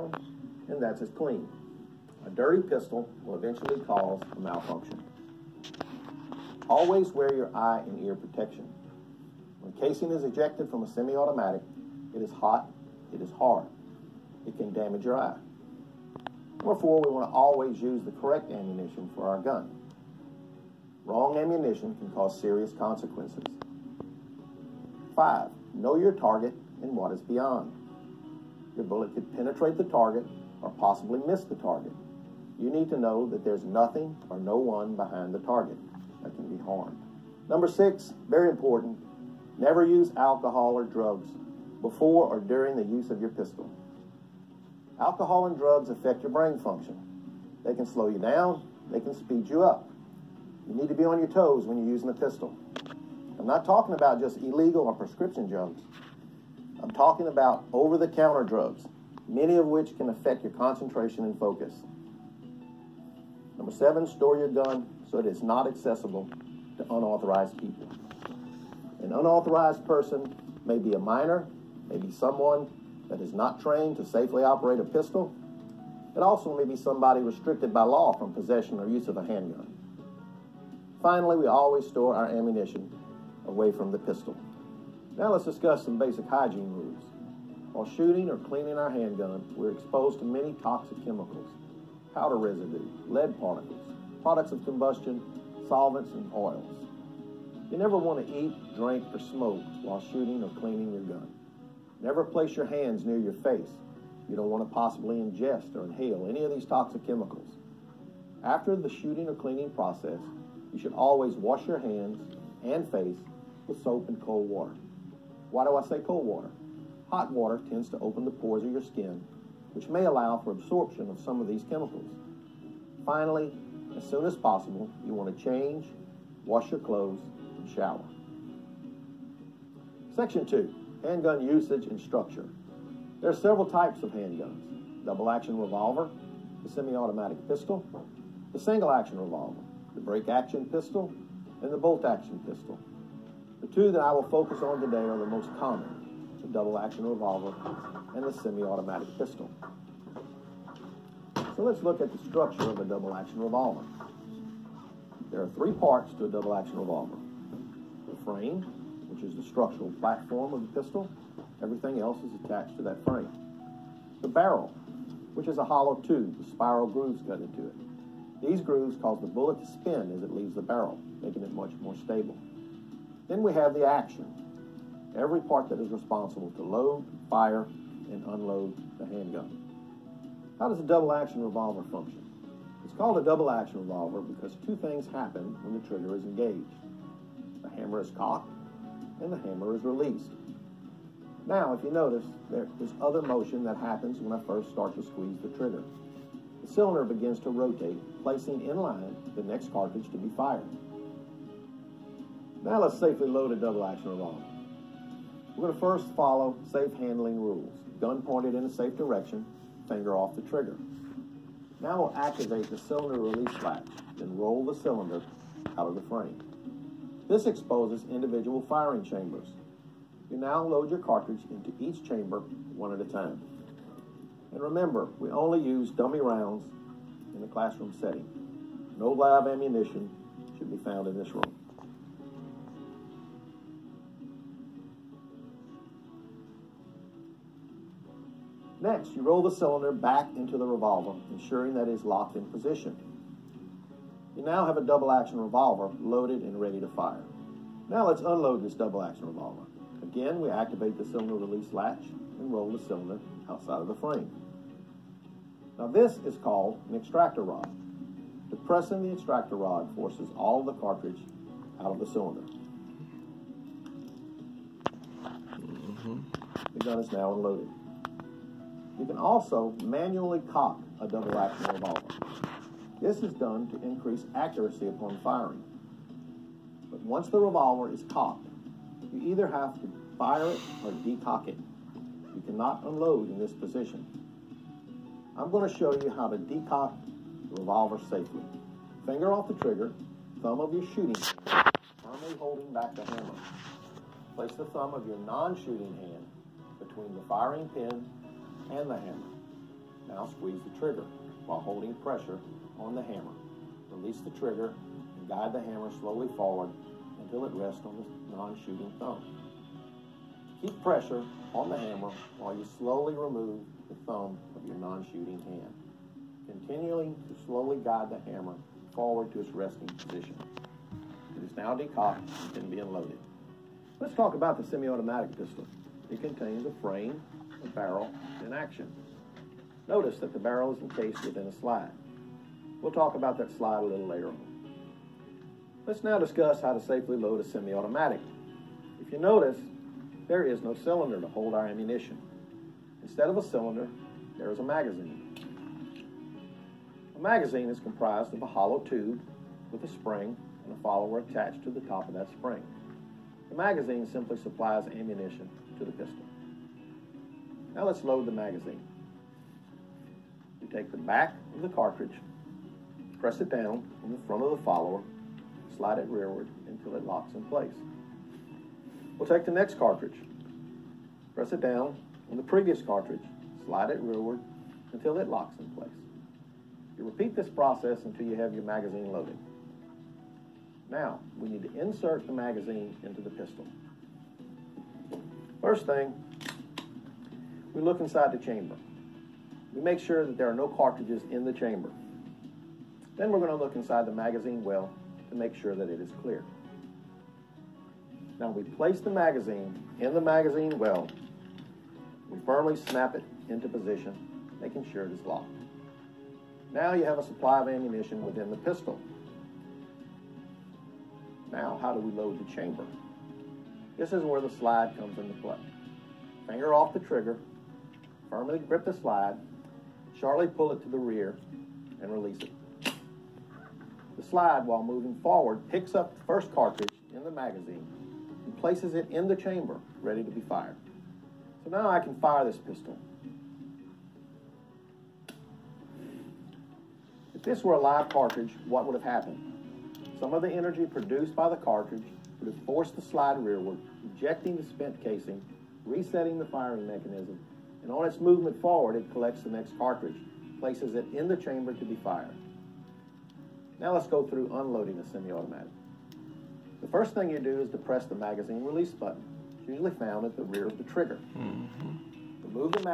round, and that's as clean. A dirty pistol will eventually cause a malfunction. Always wear your eye and ear protection. When casing is ejected from a semi-automatic, it is hot, it is hard. It can damage your eye. Number 4, we want to always use the correct ammunition for our gun. Wrong ammunition can cause serious consequences. 5, know your target and what is beyond. Your bullet could penetrate the target or possibly miss the target. You need to know that there's nothing or no one behind the target that can be harmed. Number 6, very important, never use alcohol or drugs before or during the use of your pistol. Alcohol and drugs affect your brain function. They can slow you down, they can speed you up. You need to be on your toes when you're using a pistol. I'm not talking about just illegal or prescription drugs. I'm talking about over-the-counter drugs, many of which can affect your concentration and focus. Number 7, store your gun so it is not accessible to unauthorized people. An unauthorized person may be a minor, may be someone that is not trained to safely operate a pistol. It also may be somebody restricted by law from possession or use of a handgun. Finally, we always store our ammunition away from the pistol. Now let's discuss some basic hygiene rules. While shooting or cleaning our handgun, we're exposed to many toxic chemicals, powder residue, lead particles, products of combustion, solvents, and oils. You never want to eat, drink, or smoke while shooting or cleaning your gun. Never place your hands near your face. You don't want to possibly ingest or inhale any of these toxic chemicals. After the shooting or cleaning process, you should always wash your hands and face with soap and cold water. Why do I say cold water? Hot water tends to open the pores of your skin, which may allow for absorption of some of these chemicals. Finally, as soon as possible, you want to change, wash your clothes, and shower. Section 2. Handgun usage and structure. There are several types of handguns: double-action revolver, the semi-automatic pistol, the single-action revolver, the break-action pistol, and the bolt-action pistol. The two that I will focus on today are the most common: the double-action revolver and the semi-automatic pistol. So let's look at the structure of a double-action revolver. There are 3 parts to a double-action revolver: the frame, which is the structural platform of the pistol. Everything else is attached to that frame. The barrel, which is a hollow tube with spiral grooves cut into it. These grooves cause the bullet to spin as it leaves the barrel, making it much more stable. Then we have the action, every part that is responsible to load, fire, and unload the handgun. How does a double-action revolver function? It's called a double-action revolver because 2 things happen when the trigger is engaged. The hammer is cocked, and the hammer is released. Now, if you notice, there is other motion that happens when I first start to squeeze the trigger. The cylinder begins to rotate, placing in line the next cartridge to be fired. Now let's safely load a double-action revolver. We're going to first follow safe handling rules. Gun pointed in a safe direction, finger off the trigger. Now we'll activate the cylinder release latch, then roll the cylinder out of the frame. This exposes individual firing chambers. You now load your cartridge into each chamber one at a time. And remember, we only use dummy rounds in a classroom setting. No live ammunition should be found in this room. Next, you roll the cylinder back into the revolver, ensuring that it is locked in position. You now have a double-action revolver loaded and ready to fire. Now let's unload this double-action revolver. Again, we activate the cylinder release latch and roll the cylinder outside of the frame. Now this is called an extractor rod. Depressing the extractor rod forces all of the cartridge out of the cylinder. The gun is now unloaded. You can also manually cock a double-action revolver. This is done to increase accuracy upon firing. But once the revolver is cocked, you either have to fire it or decock it. You cannot unload in this position. I'm going to show you how to decock the revolver safely. Finger off the trigger, thumb of your shooting hand, firmly holding back the hammer. Place the thumb of your non-shooting hand between the firing pin and the hammer. Now squeeze the trigger while holding pressure on the hammer. Release the trigger and guide the hammer slowly forward until it rests on the non-shooting thumb. Keep pressure on the hammer while you slowly remove the thumb of your non-shooting hand, continuing to slowly guide the hammer forward to its resting position. It is now decocked and can be unloaded. Let's talk about the semi-automatic pistol. It contains a frame, a barrel, and action. Notice that the barrel is encased within a slide. We'll talk about that slide a little later on. Let's now discuss how to safely load a semi-automatic. If you notice, there is no cylinder to hold our ammunition. Instead of a cylinder, there is a magazine. A magazine is comprised of a hollow tube with a spring and a follower attached to the top of that spring. The magazine simply supplies ammunition to the pistol. Now let's load the magazine. You take the back of the cartridge, press it down on the front of the follower, slide it rearward until it locks in place. We'll take the next cartridge, press it down on the previous cartridge, slide it rearward until it locks in place. You repeat this process until you have your magazine loaded. Now, we need to insert the magazine into the pistol. First thing, we look inside the chamber. We make sure that there are no cartridges in the chamber. Then we're going to look inside the magazine well to make sure that it is clear. Now we place the magazine in the magazine well. We firmly snap it into position, making sure it is locked. Now you have a supply of ammunition within the pistol. Now, how do we load the chamber? This is where the slide comes into play. Finger off the trigger, firmly grip the slide, sharply pull it to the rear, and release it. The slide, while moving forward, picks up the first cartridge in the magazine and places it in the chamber, ready to be fired. So now I can fire this pistol. If this were a live cartridge, what would have happened? Some of the energy produced by the cartridge would have forced the slide rearward, ejecting the spent casing, resetting the firing mechanism, and on its movement forward, it collects the next cartridge, places it in the chamber to be fired. Now let's go through unloading a semi-automatic. The first thing you do is to press the magazine release button. It's usually found at the rear of the trigger. Remove the magazine.